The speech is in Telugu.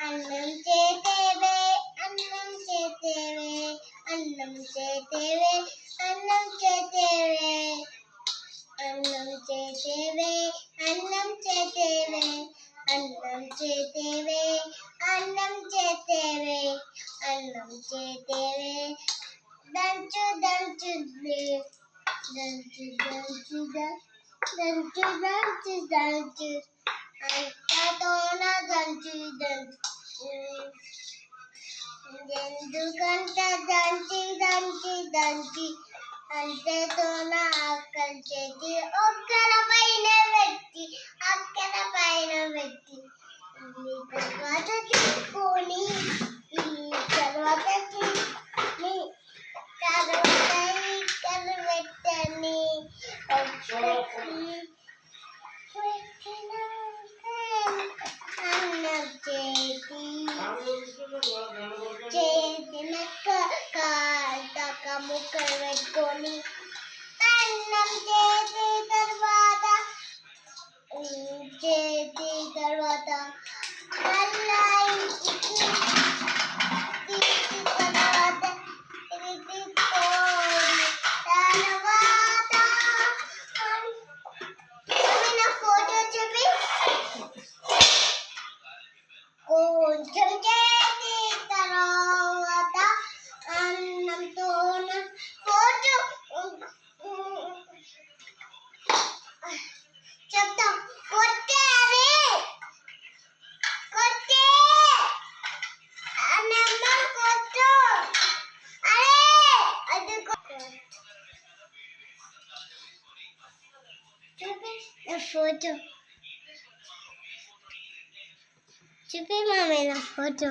అన్నం చేతేవే అన్నం చేతేవే అన్నం చేతేవే అన్నం చేతేవే అన్నం చేతేవే అన్నం చేతేవే అన్నం చేతేవే అన్నం చేతేవే అన్నం చేతేవే దంచు దంచు దంచు దంచు దంచు దంచు దంచు అంతతోన దంచు దంచు ఎందుకంట దంచి దంచి దంచి అంతతోన అక్కల చేతి ఒక్కల పైన పెట్టి అక్కల పైన పెట్టి తర్వాత తీసుకొని తర్వాత తీసుకొని తర్వాత ఇక్కడ పెట్టని అన్నం చేతినక్క కాళ్ళక ముక్కలు పెట్టుకొని అన్నం చేతి తర్వాత మళ్ళా ఇంటికి తీసి తర్వాత ఇది తీసుకోని తర్వాత నా ఫోటో చూపి కొంచెం చేసి తర్వాత అన్నంతో ఫోటో చెప్తా కొట్టాలి కొట్టే అన్నమ్మ కొట్టు అరే అది చూపి నా ఫోటో చూపి మమ్మీ నా ఫోటో